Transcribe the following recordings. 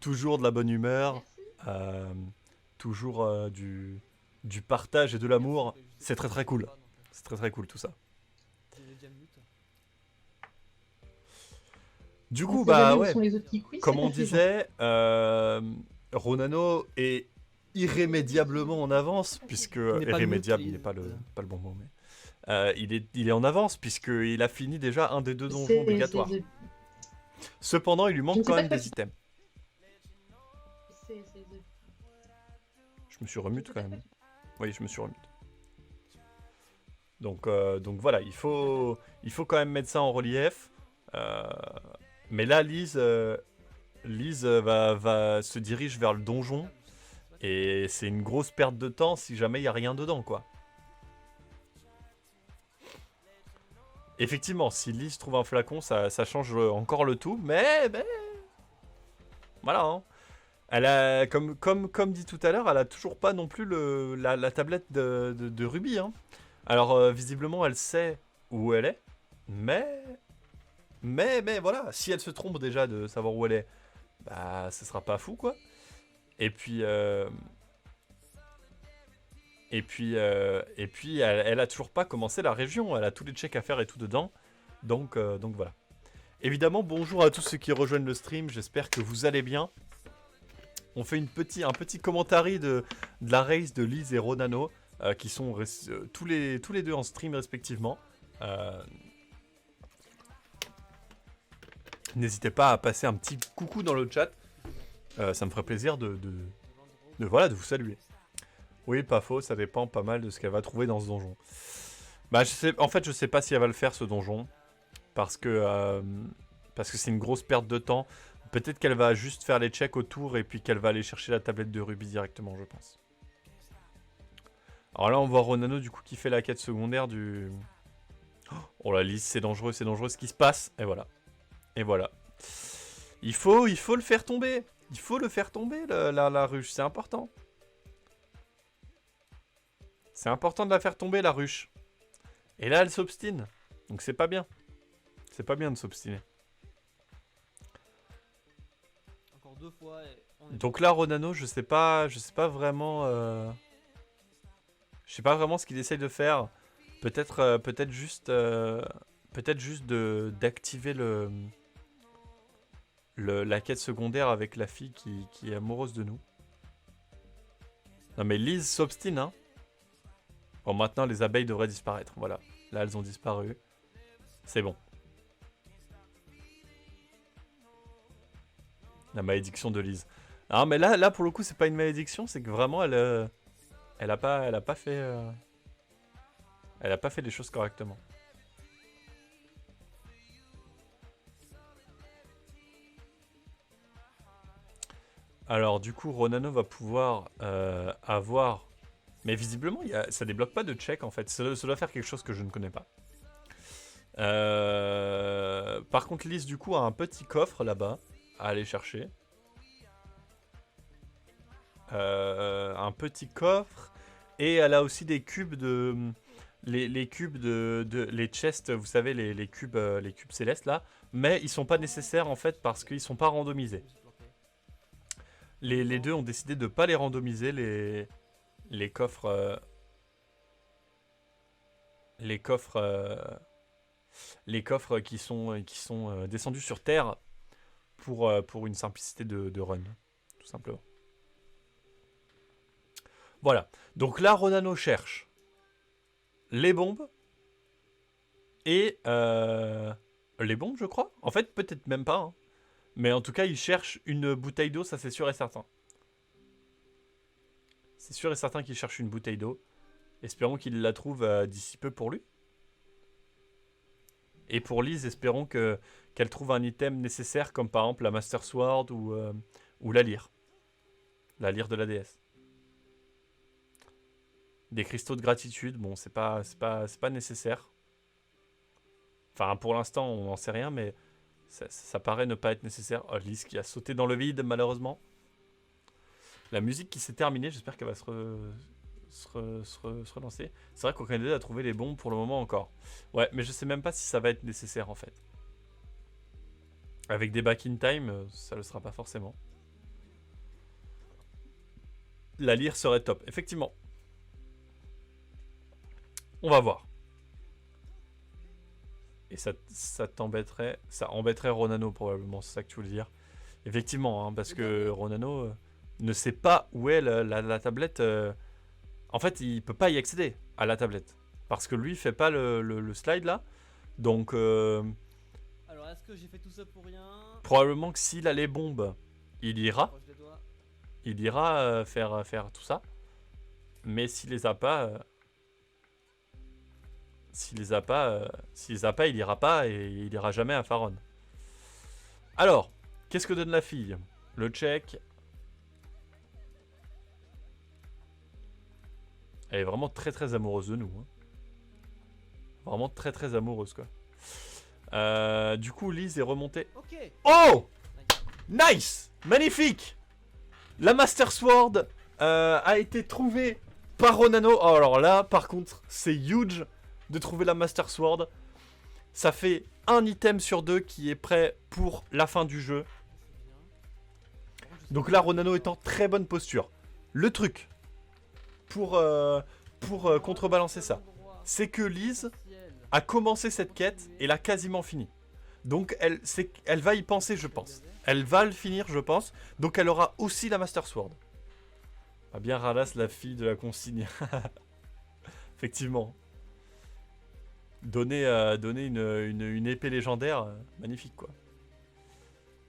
toujours de la bonne humeur, Merci. euh, toujours du partage et de l'amour. C'est très très cool. C'est très très cool tout ça. Du On coup, sait jamais bah où ouais, sont les autres qui quiz, c'est comme on fatigant. disait, Ronano est irrémédiablement en avance, puisque Qui n'est pas neutre, irrémédiable Lise. n'est pas le bon mot, mais il est en avance puisqu'il a fini déjà un des deux donjons C'est, c'est, obligatoires. je, Cependant, il lui je manque ne sais quand pas même toi des qui. items. C'est, Je me suis je ne remute sais quand pas même. toi qui. Oui, je me suis remute. Donc voilà, il faut quand même mettre ça en relief. Euh, mais là, Lise se dirige vers le donjon. Et c'est une grosse perte de temps si jamais il n'y a rien dedans, quoi. Effectivement, si Lise trouve un flacon, ça change encore le tout. Mais voilà, hein. Elle a, comme dit tout à l'heure, elle a toujours pas non plus la tablette de Ruby, hein. Alors, visiblement, elle sait où elle est. Mais voilà, si elle se trompe déjà de savoir où elle est, bah, ce sera pas fou, quoi. Et puis, elle a toujours pas commencé la région. Elle a tous les checks à faire et tout dedans. Donc voilà. Évidemment, bonjour à tous ceux qui rejoignent le stream. J'espère que vous allez bien. On fait un petit commentary de la race de Lise et Ronano, qui sont tous les deux en stream respectivement. Euh, N'hésitez pas à passer un petit coucou dans le chat. Ça me ferait plaisir voilà, de vous saluer. Oui, pas faux, ça dépend pas mal de ce qu'elle va trouver dans ce donjon. Bah, en fait, je sais pas si elle va le faire ce donjon. Parce que c'est une grosse perte de temps. Peut-être qu'elle va juste faire les checks autour et puis qu'elle va aller chercher la tablette de Ruby directement, je pense. Alors là, on voit Ronano du coup qui fait la quête secondaire du... Oh la liste, c'est dangereux ce qui se passe. Et voilà. Et voilà. Il faut le faire tomber. Il faut le faire tomber, la ruche. C'est important. C'est important de la faire tomber, la ruche. Et là, elle s'obstine. Donc c'est pas bien. C'est pas bien de s'obstiner. Encore 2 fois. Donc là, Ronano, je sais pas vraiment... Je sais pas vraiment ce qu'il essaye de faire. Peut-être juste d'activer la quête secondaire avec la fille qui est amoureuse de nous. Non mais Lise s'obstine, hein. Bon, maintenant les abeilles devraient disparaître. Voilà. Là, elles ont disparu. C'est bon. La malédiction de Lise. Ah mais là pour le coup, c'est pas une malédiction, c'est que vraiment elle a pas fait les choses correctement. Alors du coup, Ronano va pouvoir avoir... Mais visiblement, ça débloque pas de check en fait. Ça doit faire quelque chose que je ne connais pas. Par contre, Lise du coup a un petit coffre là-bas à aller chercher. Un petit coffre. Et elle a aussi des cubes de... Les cubes les chests, vous savez, les cubes célestes là. Mais ils sont pas nécessaires en fait parce qu'ils sont pas randomisés. Les deux ont décidé de pas les randomiser, les coffres... les coffres qui sont descendus sur Terre pour une simplicité de run, tout simplement. Voilà. Donc là, Ronano cherche les bombes et... les bombes, je crois. En fait, peut-être même pas, hein. Mais en tout cas, il cherche une bouteille d'eau, ça c'est sûr et certain. C'est sûr et certain qu'il cherche une bouteille d'eau. Espérons qu'il la trouve d'ici peu pour lui. Et pour Lise, espérons qu'elle trouve un item nécessaire, comme par exemple la Master Sword ou la lyre. La lyre de la déesse. Des cristaux de gratitude, bon, c'est pas nécessaire. Enfin, pour l'instant, on n'en sait rien, mais ça paraît ne pas être nécessaire. Oh, Lise qui a sauté dans le vide, malheureusement. La musique qui s'est terminée, j'espère qu'elle va se relancer. C'est vrai qu'aucun des deux a trouvé les bombes pour le moment encore. Ouais, mais je sais même pas si ça va être nécessaire en fait. Avec des back in time, ça le sera pas forcément. la lyre serait top. Effectivement. On va voir. Et ça t'embêterait. Ça embêterait Ronano probablement, c'est ça que tu veux dire. Effectivement, hein, parce que Ronano ne sait pas où est la tablette. En fait, il peut pas y accéder à la tablette. Parce que lui, il fait pas le slide là. Donc, Alors, est-ce que j'ai fait tout ça pour rien? probablement que s'il a les bombes, il ira. Croche les doigts. Il ira faire tout ça. Mais s'il les a pas. S'il les a pas, il ira pas et il ira jamais à Faron. Alors, qu'est-ce que donne la fille? Le check. Elle est vraiment très très amoureuse de nous. Hein. Vraiment très très amoureuse quoi. Du coup, Lise est remontée. Ok. Oh! Nice! Magnifique! La Master Sword a été trouvée par Ronano. Oh, alors là, par contre, c'est huge de trouver la Master Sword. Ça fait un item sur 2 qui est prêt pour la fin du jeu. Donc là, Ronano est en très bonne posture. Le truc, pour contrebalancer ça, c'est que Lise a commencé cette quête et l'a quasiment fini. Donc elle va y penser, je pense. Elle va le finir, je pense. Donc elle aura aussi la Master Sword. Ah bien ralasse la fille de la consigne. Effectivement. Donner une épée légendaire, magnifique quoi.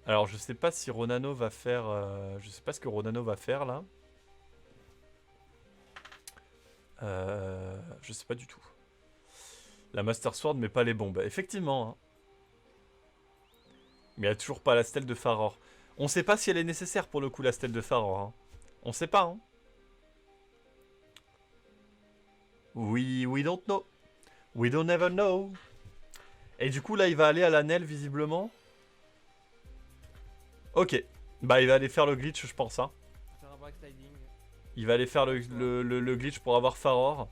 Alors je sais pas si Ronano va faire... je sais pas ce que Ronano va faire là. Je sais pas du tout. La Master Sword mais pas les bombes. Effectivement. Hein. Mais il n'y a toujours pas la stèle de Faror. On sait pas si elle est nécessaire pour le coup la stèle de Faror. Hein. On sait pas. Hein. We don't know. We don't ever know. Et du coup là il va aller à l'Anel visiblement. Ok. Bah il va aller faire le glitch je pense. Hein. Faire un backsliding. Il va aller faire le glitch pour avoir Faror.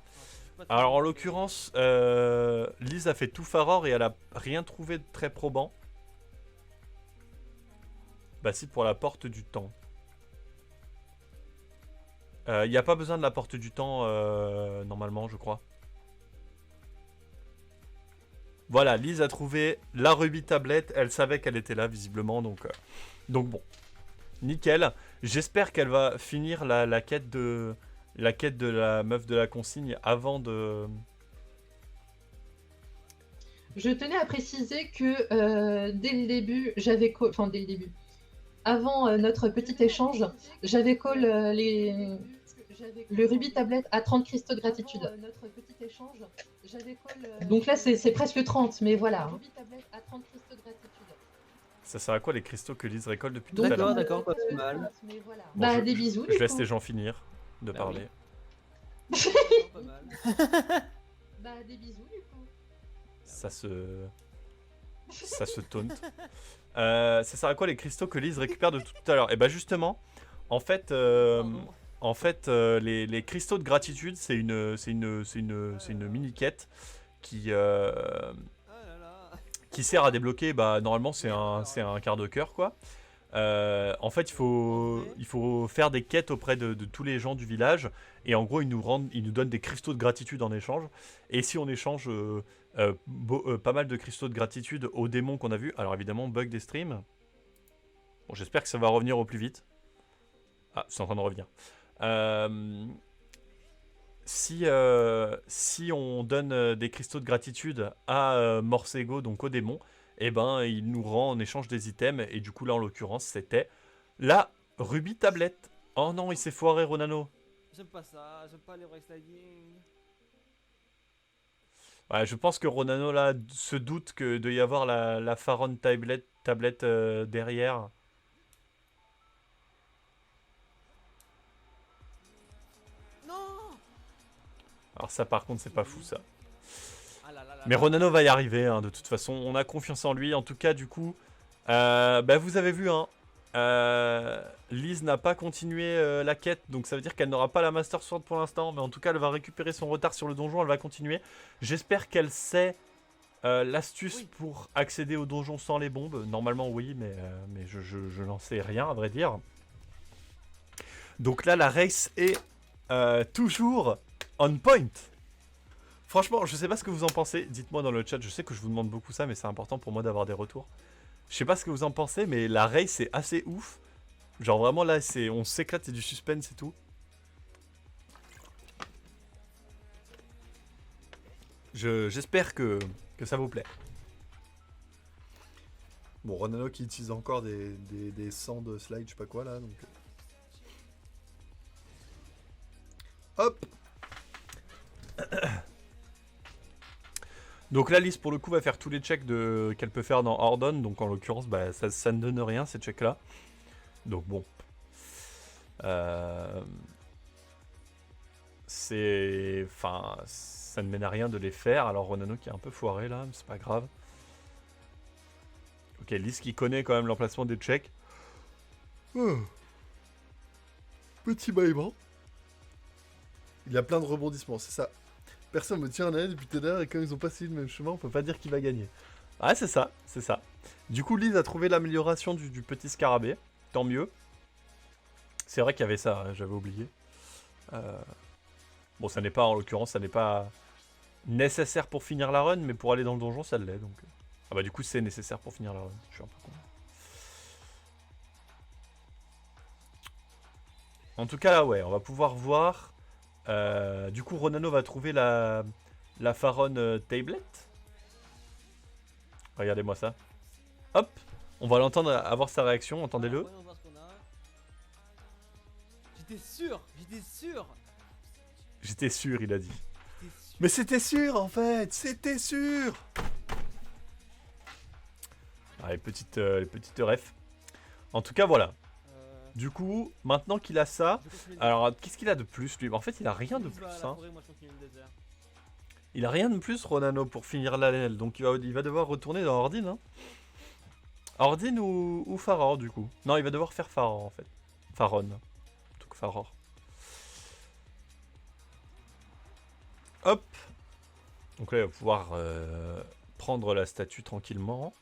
Alors en l'occurrence, Lise a fait tout Faror et elle a rien trouvé de très probant. Bah si, pour la porte du temps. Il n'y a pas besoin de la porte du temps normalement je crois. Voilà, Lise a trouvé la rubis tablette. Elle savait qu'elle était là visiblement donc bon. Nickel. J'espère qu'elle va finir la quête de la meuf de la consigne avant de... Je tenais à préciser que dès le début, enfin dès le début, avant notre petit échange, j'avais call le rubis tablette à 30 cristaux de gratitude. Donc là, c'est presque 30, mais voilà. Ça sert à quoi les cristaux que Lise récolte depuis tout à l'heure? D'accord, pas plus mal. Bah, Bon, des bisous. Je laisse les gens finir de parler. Pas mal. Bah, des bisous, du coup. Ça se taunte. Ça sert à quoi les cristaux que Lise récupère de tout à l'heure? Et bah justement, en fait, les cristaux de gratitude, c'est une mini quête qui sert à débloquer. Bah normalement c'est un quart de cœur quoi. En fait, il faut faire des quêtes auprès de tous les gens du village. Et en gros, ils nous donnent des cristaux de gratitude en échange. Et si on échange pas mal de cristaux de gratitude aux démons qu'on a vus, alors évidemment, bug des streams. Bon, j'espère que ça va revenir au plus vite. Ah, c'est en train de revenir. Si on donne des cristaux de gratitude à Morsego, donc au démon, et ben il nous rend en échange des items. Et du coup là en l'occurrence c'était la rubis tablette. Oh non, il s'est foiré Ronano. J'aime pas ça, j'aime pas les backsliding. Ouais, je pense que Ronano là se doute que de y avoir la Faron tablette derrière. Non. Alors ça par contre c'est pas fou ça. Ah là là là Mais là. Ronano va y arriver, hein, de toute façon, on a confiance en lui. En tout cas, du coup, bah, vous avez vu, hein, Lise n'a pas continué la quête, donc ça veut dire qu'elle n'aura pas la Master Sword pour l'instant. Mais en tout cas, elle va récupérer son retard sur le donjon, elle va continuer. J'espère qu'elle sait l'astuce pour accéder au donjon sans les bombes. Normalement, oui, mais je n'en sais rien, à vrai dire. Donc là, la race est toujours on point. Franchement, je sais pas ce que vous en pensez. Dites-moi dans le chat. Je sais que je vous demande beaucoup ça, mais c'est important pour moi d'avoir des retours. Je sais pas ce que vous en pensez, mais la race est assez ouf. Genre vraiment là, on s'éclate, c'est du suspense et tout. J'espère que ça vous plaît. Bon, Ronano qui utilise encore des sangs de slide, je sais pas quoi là. Donc... Hop. Donc là, Lise pour le coup va faire tous les checks qu'elle peut faire dans Ordon. Donc en l'occurrence, bah, ça ne donne rien ces checks là. Donc bon. Enfin, ça ne mène à rien de les faire. Alors Ronano qui est un peu foiré là, mais c'est pas grave. Ok, Lise qui connaît quand même l'emplacement des checks. Oh. Petit baillement. Il y a plein de rebondissements, c'est ça. Personne me tient en haleine depuis tout à l'heure et comme ils ont passé le même chemin, on peut pas dire qui va gagner. Ah, c'est ça, c'est ça. Du coup, Lise a trouvé l'amélioration du petit scarabée. Tant mieux. C'est vrai qu'il y avait ça, hein, j'avais oublié. Bon, ça n'est pas, en l'occurrence, ça n'est pas nécessaire pour finir la run, mais pour aller dans le donjon, ça l'est. Donc... Ah bah du coup, c'est nécessaire pour finir la run. Je suis un peu con. En tout cas, là, ouais, on va pouvoir voir. Du coup, Ronano va trouver la Faron Tablet. Regardez-moi ça. Hop, on va l'entendre avoir sa réaction, entendez-le. Voyons voir ce qu'on a. J'étais sûr, j'étais sûr. J'étais sûr, il a dit. J'étais sûr. Mais c'était sûr en fait, c'était sûr. Ah, les petites refs. En tout cas, voilà. Du coup, maintenant qu'il a ça, Je continue le alors qu'est-ce qu'il a de plus lui? En fait, il a rien de Lise va à plus. la Hein. forêt, moi je continue le désert. Il a rien de plus, Ronano, pour finir l'année. Donc il va devoir retourner dans Ordine. Hein. Ordine ou Faror, du coup. Non, il va devoir faire Faror, en fait. Faron. Plutôt que Faror. Hop. Donc là, il va pouvoir prendre la statue tranquillement.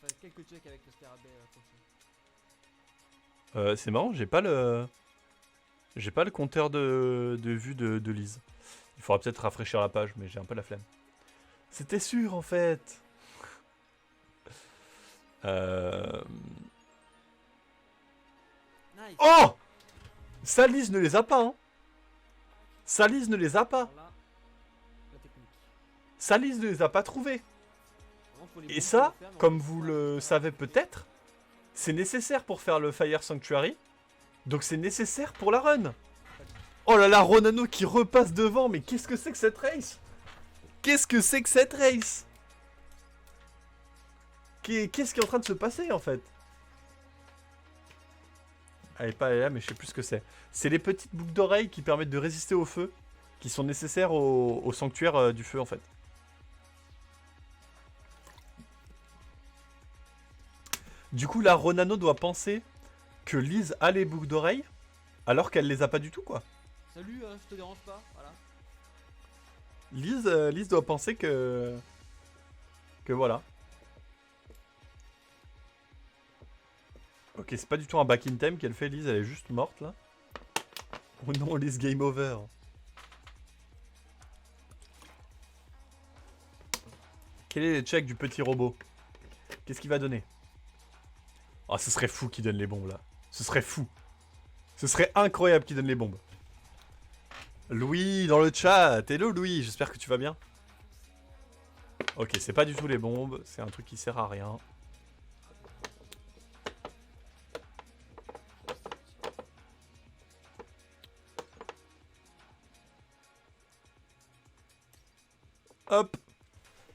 On fait quelques checks avec le scarabée prochain. C'est marrant, j'ai pas le compteur de vue de Lise. Il faudra peut-être rafraîchir la page, mais j'ai un peu la flemme. C'était sûr, en fait. Nice. Oh! Ça, Lise ne les a pas, hein. Ça, Lise ne les a pas. Alors là, la technique. Ça, Lise ne les a pas trouvés. Vraiment, faut les Et bombes ça, pour le faire, mais comme on vous peut le pas. savez peut-être, c'est nécessaire pour faire le Fire Sanctuary. Donc c'est nécessaire pour la run. Oh là là, Ronano qui repasse devant, mais qu'est-ce que c'est que cette race? Qu'est-ce que c'est que cette race? Qu'est-ce qui est en train de se passer en fait? Elle est pas là, mais je sais plus ce que c'est. C'est les petites boucles d'oreilles qui permettent de résister au feu, qui sont nécessaires au sanctuaire du feu en fait. Du coup, là, Ronano doit penser que Lise a les boucles d'oreilles, alors qu'elle les a pas du tout, quoi. Salut, je te dérange pas, voilà. Lise doit penser que voilà. Ok, c'est pas du tout un back in time qu'elle fait, Lise, elle est juste morte, là. Oh non, Lise, game over. Quel est les checks du petit robot? Qu'est-ce qu'il va donner? Ah, ce serait fou qu'il donne les bombes, là. Ce serait fou. Ce serait incroyable qu'il donne les bombes. Louis, dans le chat. Hello, Louis. J'espère que tu vas bien. Ok, c'est pas du tout les bombes. C'est un truc qui sert à rien. Hop.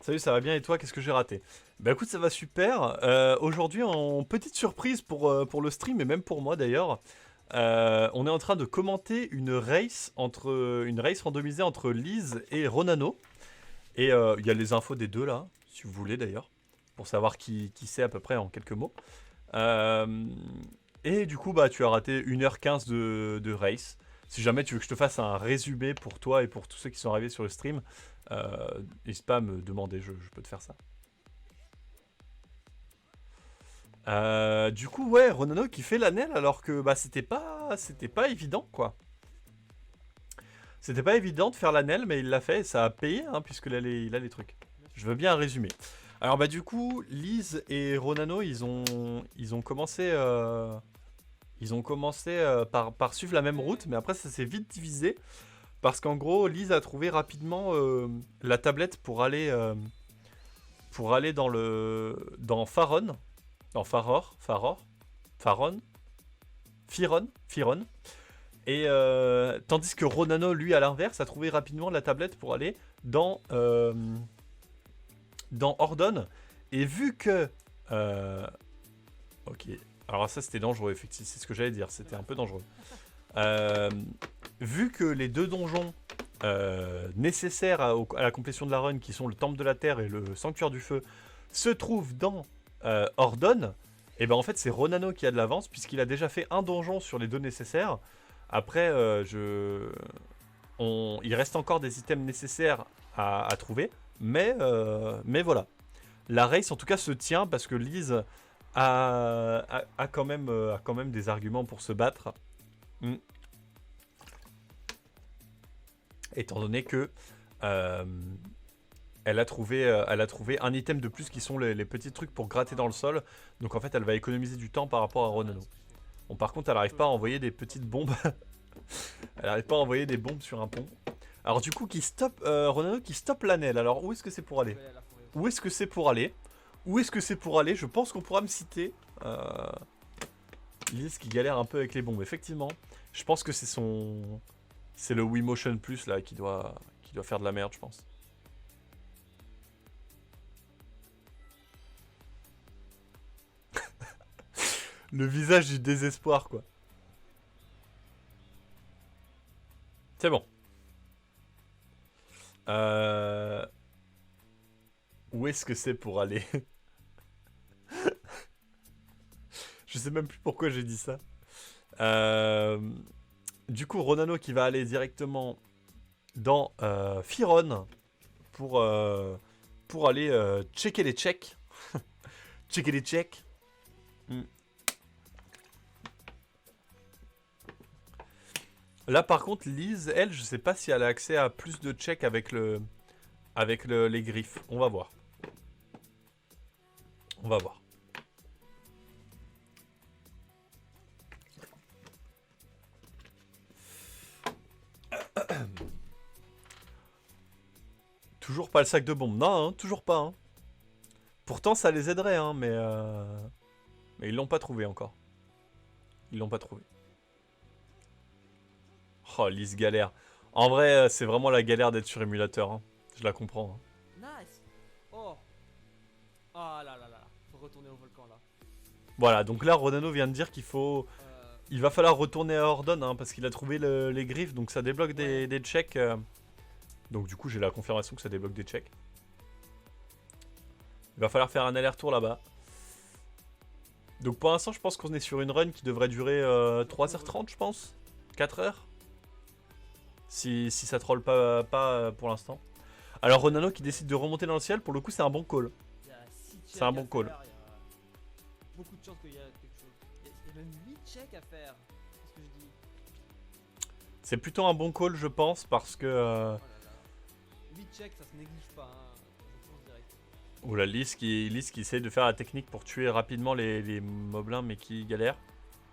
Salut, ça va bien et toi, qu'est-ce que j'ai raté? Bah écoute, ça va super. Aujourd'hui, en petite surprise pour le stream et même pour moi d'ailleurs, on est en train de commenter une race randomisée entre Lise et Ronano. Et il y a les infos des deux là, si vous voulez d'ailleurs, pour savoir qui c'est à peu près en quelques mots. Et du coup, bah tu as raté 1h15 de race. Si jamais tu veux que je te fasse un résumé pour toi et pour tous ceux qui sont arrivés sur le stream, n'hésite pas à me demander, je peux te faire ça. Du coup, ouais, Ronano qui fait l'anel alors que bah, c'était pas évident, quoi. C'était pas évident de faire l'anel, mais il l'a fait et ça a payé, hein, puisqu'il a les trucs. Je veux bien un résumé. Alors, bah, du coup, Lise et Ronano, ils ont commencé, par suivre la même route, mais après, ça s'est vite divisé. Parce qu'en gros, Lise a trouvé rapidement la tablette pour aller dans Faron. Dans Firon. Et tandis que Ronano, lui, à l'inverse, a trouvé rapidement la tablette pour aller dans Ordon. Et vu que... ok. Alors ça, c'était dangereux, effectivement. C'est ce que j'allais dire. C'était un peu dangereux. Vu que les deux donjons nécessaires à la complétion de la run, qui sont le Temple de la Terre et le Sanctuaire du Feu, se trouvent dans Ordon, et ben en fait c'est Ronano qui a de l'avance puisqu'il a déjà fait un donjon sur les deux nécessaires. Après, il reste encore des items nécessaires à trouver, mais voilà. La race en tout cas se tient parce que Lise a quand même des arguments pour se battre. Étant donné que elle a trouvé un item de plus qui sont les petits trucs pour gratter dans le sol. Donc en fait, elle va économiser du temps par rapport à Ronano. Bon, par contre, elle n'arrive pas à envoyer des petites bombes. Elle n'arrive pas à envoyer des bombes sur un pont. Alors du coup, Ronano qui stoppe l'anel. Alors où est-ce que c'est pour aller? Où est-ce que c'est pour aller? Où est-ce que c'est pour aller? Je pense qu'on pourra me citer. Lise qui galère un peu avec les bombes. Effectivement, je pense que c'est le Wii Motion Plus là qui doit faire de la merde, je pense. Le visage du désespoir, quoi. C'est bon. Où est-ce que c'est pour aller? Je sais même plus pourquoi j'ai dit ça. Du coup, Ronano qui va aller directement dans Firon pour aller checker les checks. Checker les checks. Là, par contre, Lise, elle, je sais pas si elle a accès à plus de checks avec les griffes. On va voir. On va voir. Toujours pas le sac de bombes. Non, hein, toujours pas. Hein. Pourtant, ça les aiderait, hein, mais ils l'ont pas trouvé encore. Ils l'ont pas trouvé. Oh, Lise galère. En vrai, c'est vraiment la galère d'être sur émulateur. Hein. Je la comprends. Hein. Nice. Oh. Ah là là là. Faut retourner au volcan là. Voilà, donc là, Ronano vient de dire qu'il faut... Il va falloir retourner à Ordon, hein, parce qu'il a trouvé les griffes, donc ça débloque des checks. Donc du coup, j'ai la confirmation que ça débloque des checks. Il va falloir faire un aller-retour là-bas. Donc pour l'instant, je pense qu'on est sur une run qui devrait durer 3h30, je pense. 4h. Si ça troll pas pour l'instant. Alors Ronano qui décide de remonter dans le ciel, pour le coup, c'est un bon call. C'est un bon call. Beaucoup de chances qu'il y a quelque chose. Il y a même 8 checks à faire. Qu'est-ce que je dis? C'est plutôt un bon call, je pense, parce que... Oh là là. 8 checks, ça se néglige pas. Hein. Je pense direct. Ou la Lise qui essaie de faire la technique pour tuer rapidement les moblins, mais qui galère.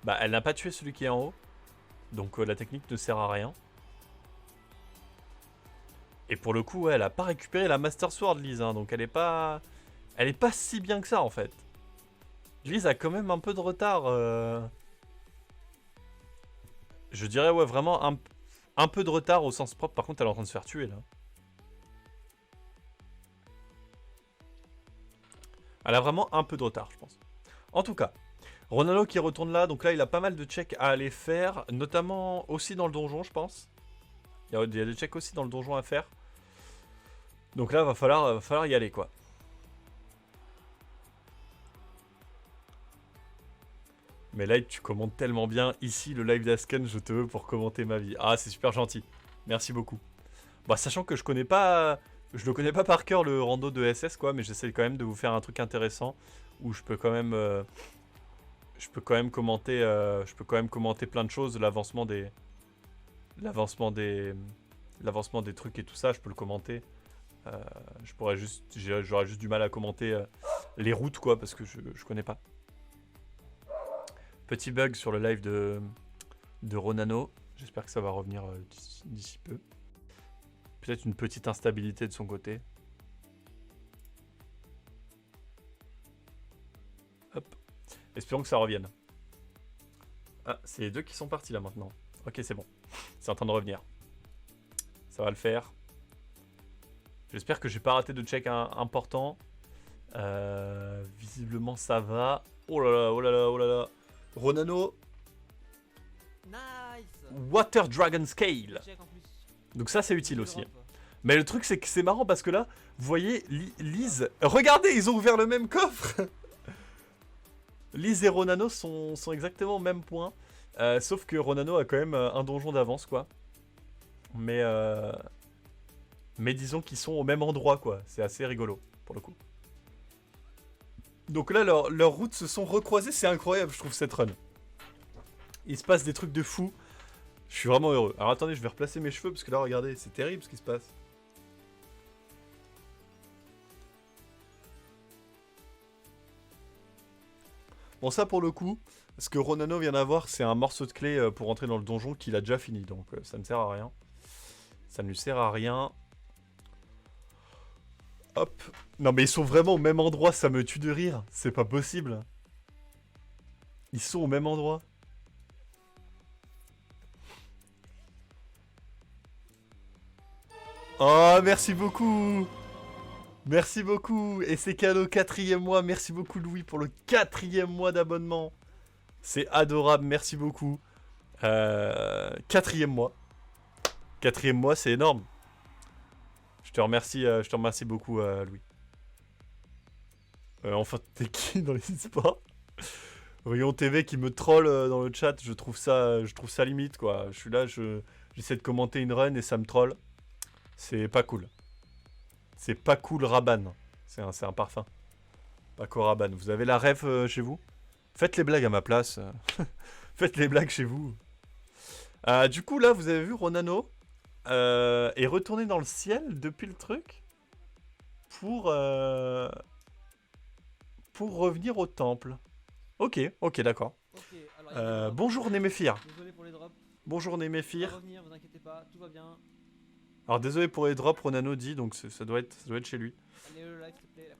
Bah, elle n'a pas tué celui qui est en haut. Donc la technique ne sert à rien. Et pour le coup, ouais, elle a pas récupéré la Master Sword, Lise. Hein, donc elle est pas si bien que ça, en fait. Lise a quand même un peu de retard. Je dirais, ouais, vraiment un peu de retard au sens propre. Par contre, elle est en train de se faire tuer, là. Elle a vraiment un peu de retard, je pense. En tout cas, Ronano qui retourne là. Donc là, il a pas mal de checks à aller faire. Notamment aussi dans le donjon, je pense. Il y a des checks aussi dans le donjon à faire. Donc là, va falloir y aller, quoi. Mais là, tu commentes tellement bien. Ici, le live d'Asken, je te veux pour commenter ma vie. Ah, c'est super gentil. Merci beaucoup. Bah, sachant que je le connais pas par cœur, le rando de SS, quoi. Mais j'essaie quand même de vous faire un truc intéressant. Où je peux quand même je peux quand même commenter, plein de choses, l'avancement des trucs et tout ça, je peux le commenter. J'aurais juste du mal à commenter les routes quoi, parce que je connais pas. Petit bug sur le live de Ronano. J'espère que ça va revenir d'ici peu. Peut-être une petite instabilité de son côté. Hop. Espérons que ça revienne. Ah, c'est les deux qui sont partis là maintenant. Ok, c'est bon. C'est en train de revenir. Ça va le faire. J'espère que j'ai pas raté de check important. Visiblement ça va. Oh là là, oh là là, oh là là. Ronano, Nice. Water Dragon Scale. Check en plus. Donc ça c'est utile aussi. L'Europe. Mais le truc c'est que c'est marrant parce que là, vous voyez, Lise... Regardez, ils ont ouvert le même coffre. Lise et Ronano sont exactement au même point. Sauf que Ronano a quand même un donjon d'avance quoi. Mais disons qu'ils sont au même endroit quoi. C'est assez rigolo pour le coup. Donc là, leurs routes se sont recroisées. C'est incroyable, je trouve, cette run. Il se passe des trucs de fou. Je suis vraiment heureux. Alors attendez, je vais replacer mes cheveux parce que là, regardez, c'est terrible ce qui se passe. Bon, ça pour le coup, ce que Ronano vient d'avoir, c'est un morceau de clé pour entrer dans le donjon qu'il a déjà fini. Donc ça ne sert à rien. Ça ne lui sert à rien. Hop. Non mais ils sont vraiment au même endroit, ça me tue de rire. C'est pas possible. Ils sont au même endroit. Oh, merci beaucoup. Merci beaucoup. Et c'est cadeau 4e mois. Merci beaucoup Louis pour le 4e mois d'abonnement. C'est adorable, merci beaucoup. 4e mois. 4e mois, c'est énorme. Je te remercie beaucoup Louis. Enfin, t'es qui dans les e-sports? Rion TV qui me troll dans le chat, je trouve ça limite quoi. Je suis là, j'essaie de commenter une run et ça me troll. C'est pas cool. C'est pas cool Raban. C'est un parfum. Paco Raban. Vous avez la ref chez vous? Faites les blagues à ma place. Faites les blagues chez vous. Du coup là, vous avez vu Ronano est retourné dans le ciel depuis le truc pour revenir au temple. Ok, d'accord. Ok, alors il y a des drops. Bonjour Néméphir. Désolé pour les drops. Bonjour Ça va Néméphir. revenir, vous inquiétez pas, tout va bien. Alors désolé pour les drops, Ronano dit, donc ça doit être chez lui. Allez, le live, s'il te plaît. la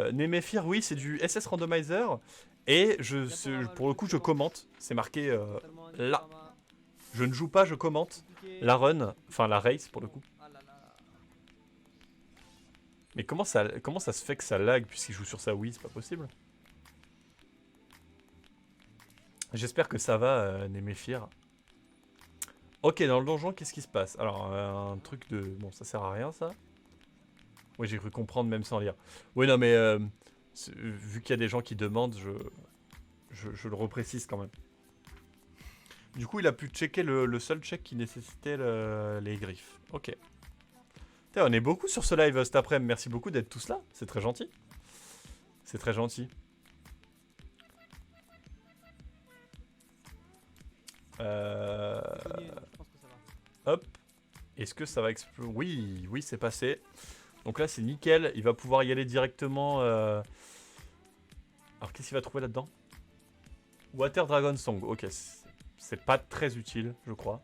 connexion. Néméphir, oui, c'est du SS Randomizer. Et Diaporama, pour le coup, je commente. C'est marqué Totalement un là. diaporama Je ne joue pas, je commente. compliqué. La run, enfin la race pour le coup. Ah là là. Mais comment ça se fait que ça lag puisqu'il joue sur sa Wii? C'est pas possible. J'espère que ça va, Néméphir. Ok, dans le donjon, qu'est-ce qui se passe? Alors, un truc de... Bon, ça sert à rien, ça. Oui, j'ai cru comprendre même sans lire. Oui, non, mais... vu qu'il y a des gens qui demandent, je le reprécise quand même. Du coup, il a pu checker le seul check qui nécessitait les griffes. Ok. Putain, on est beaucoup sur ce live cet après-midi. Merci beaucoup d'être tous là. C'est très gentil. C'est très gentil. Gagné, je pense que ça va. Hop. Est-ce que ça va exploser? Oui, c'est passé. Donc là, c'est nickel. Il va pouvoir y aller directement. Alors, qu'est-ce qu'il va trouver là-dedans? Water Dragon Song. Ok, c'est pas très utile, je crois.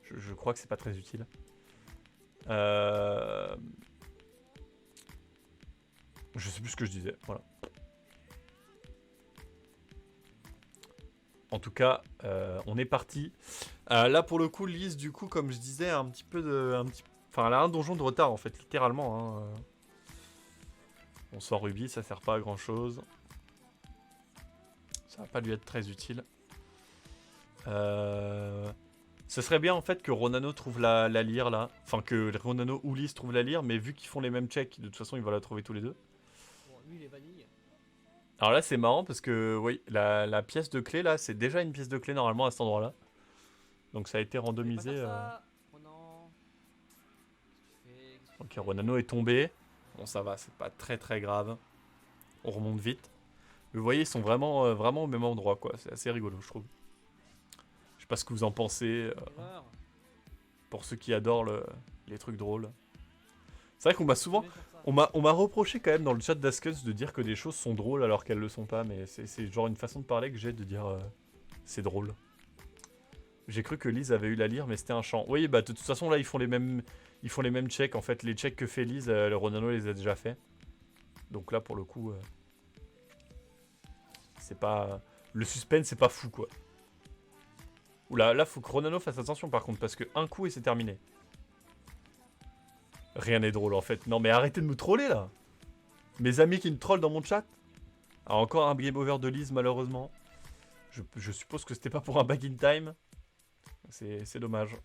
Je crois que c'est pas très utile. Je sais plus ce que je disais. Voilà. En tout cas, on est parti. Là, pour le coup, Lise, du coup, comme je disais, enfin, elle a un donjon de retard, en fait, littéralement. Hein. On sort Ruby, ça sert pas à grand-chose. Ça va pas lui être très utile. Ce serait bien, en fait, que Ronano trouve la lyre, là. Enfin, que Ronano ou Lise trouvent la lyre, mais vu qu'ils font les mêmes checks, de toute façon, ils vont la trouver tous les deux. Bon, lui, il est vanille. Alors là, c'est marrant parce que, oui, la pièce de clé, là, c'est déjà une pièce de clé, normalement, à cet endroit-là. Donc ça a été randomisé. Fallait pas faire ça. Oh non. Qu'est-ce que tu fais Ok, Ronano est tombé. Bon, ça va, c'est pas très très grave. On remonte vite. Vous voyez, ils sont vraiment, vraiment au même endroit, quoi. C'est assez rigolo, je trouve. Je sais pas ce que vous en pensez, Erreur. pour ceux qui adorent les trucs drôles. C'est vrai qu'on m'a souvent... Désolé pour ça. On m'a reproché quand même dans le chat d'Askens de dire que des choses sont drôles alors qu'elles le sont pas, mais c'est genre une façon de parler que j'ai de dire c'est drôle. J'ai cru que Lise avait eu la lire, mais c'était un chant. Oui, bah de toute façon là ils font les mêmes checks en fait. Les checks que fait Lise, le Ronano les a déjà fait. Donc là pour le coup, c'est pas le suspense, c'est pas fou quoi. Oula, là faut que Ronano fasse attention par contre parce que un coup et c'est terminé. Rien n'est drôle en fait. Non mais arrêtez de me troller là. Mes amis qui me trollent dans mon chat. Ah, encore un game over de Lise malheureusement. Je suppose que c'était pas pour un back in time. C'est dommage.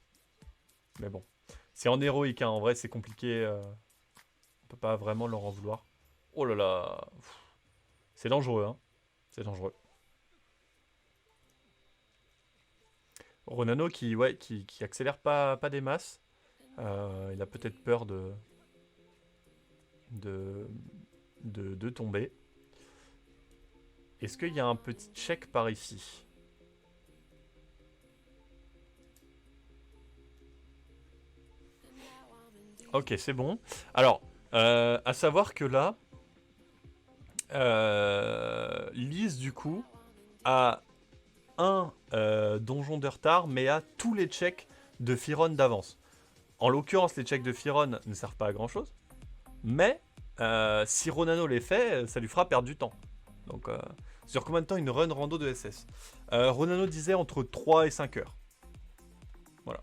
Mais bon. C'est en héroïque, hein. En vrai c'est compliqué. On peut pas vraiment leur en vouloir. Oh là là. C'est dangereux, hein. C'est dangereux. Ronano qui accélère pas des masses. Il a peut-être peur de tomber. Est-ce qu'il y a un petit check par ici? Ok, c'est bon. Alors, à savoir que là, Lise, du coup, a un donjon de retard, mais a tous les checks de Firon d'avance. En l'occurrence, les checks de Firon ne servent pas à grand-chose. Mais, si Ronano les fait, ça lui fera perdre du temps. Donc, sur combien de temps une run rando de SS? Ronano disait entre 3 et 5 heures. Voilà.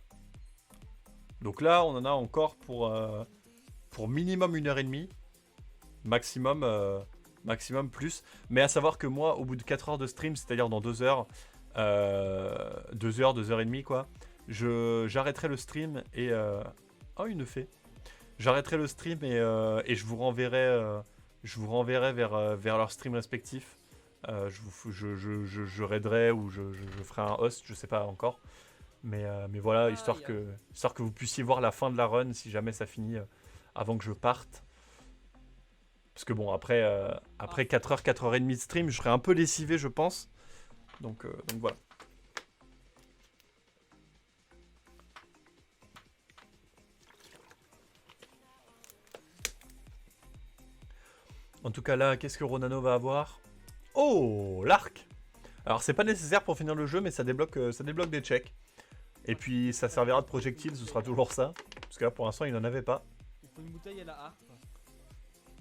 Donc là, on en a encore pour minimum 1h30. Maximum plus. Mais à savoir que moi, au bout de 4 heures de stream, c'est-à-dire dans 2 heures, 2 heures et demie, quoi, j'arrêterai le stream et... Oh, une fée. J'arrêterai le stream et je vous renverrai vers leur stream respectif. Je raiderai ou je ferai un host, je sais pas encore. Mais voilà, histoire que vous puissiez voir la fin de la run si jamais ça finit avant que je parte. Parce que bon, après 4h, 4h30 de stream, je serai un peu lessivé, je pense. Donc voilà. En tout cas là, qu'est-ce que Ronano va avoir? Oh, l'arc. Alors c'est pas nécessaire pour finir le jeu, mais ça débloque des checks. Et puis ça servira de projectile, ce sera toujours ça. Parce que là pour l'instant il n'en avait pas. Il faut une bouteille et la harpe.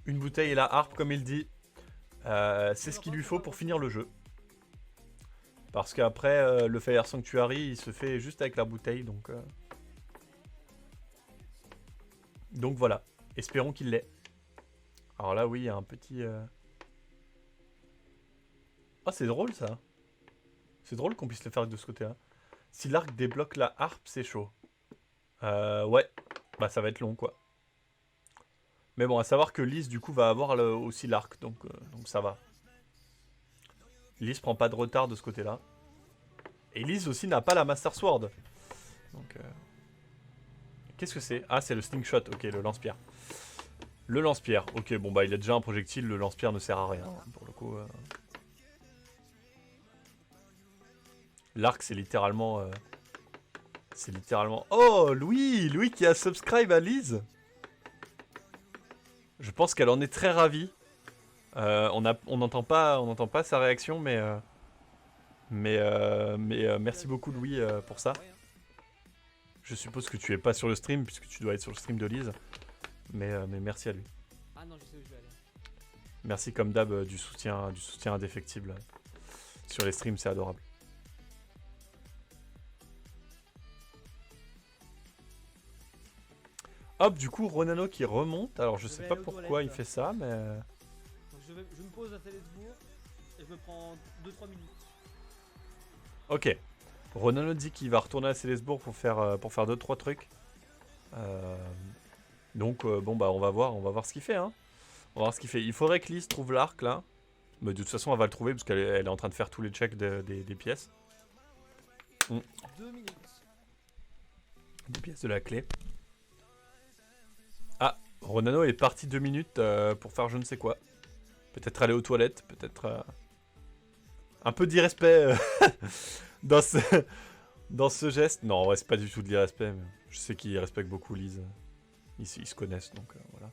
Une bouteille et la harpe comme il dit. C'est ce qu'il lui faut pour finir le jeu. Parce qu'après le Fire Sanctuary il se fait juste avec la bouteille. Donc voilà. Espérons qu'il l'ait. Alors là oui il y a un petit... Ah c'est drôle ça. C'est drôle qu'on puisse le faire de ce côté là. Si l'arc débloque la harpe c'est chaud. Ouais. Bah ça va être long quoi. Mais bon, à savoir que Lise, du coup, va avoir aussi l'arc, donc ça va. Lise prend pas de retard de ce côté-là. Et Lise aussi n'a pas la Master Sword. Donc, qu'est-ce que c'est? Ah, c'est le slingshot, ok, le lance-pierre. Le lance-pierre, ok, bon bah il a déjà un projectile, le lance-pierre ne sert à rien, pour le coup. L'arc, c'est littéralement... Oh, Louis qui a subscribe à Lise. Je pense qu'elle en est très ravie. On n'entend pas sa réaction, mais merci beaucoup Louis pour ça. Je suppose que tu es pas sur le stream puisque tu dois être sur le stream de Lise, mais merci à lui. Ah non, je sais où je vais aller. Merci comme d'hab du soutien indéfectible sur les streams, c'est adorable. Hop, du coup Ronano qui remonte. Alors je sais pas pourquoi il fait ça, mais... Donc je me pose à Salisbourg et je me prends 2-3 minutes. Ok. Ronano dit qu'il va retourner à Salisbourg pour faire 2-3 trucs. Donc bon bah on va voir ce qu'il fait, hein. On va voir ce qu'il fait. Il faudrait que Lise trouve l'arc là. Mais de toute façon elle va le trouver parce qu'elle est en train de faire tous les checks des pièces. 2 minutes. Des pièces de la clé. Ah, Ronano est parti 2 minutes pour faire je ne sais quoi. Peut-être aller aux toilettes, peut-être Un peu d'irrespect dans ce... dans ce geste. Non, ouais, c'est pas du tout de l'irrespect. Mais je sais qu'ils respectent beaucoup Lise. Ils se connaissent, donc voilà.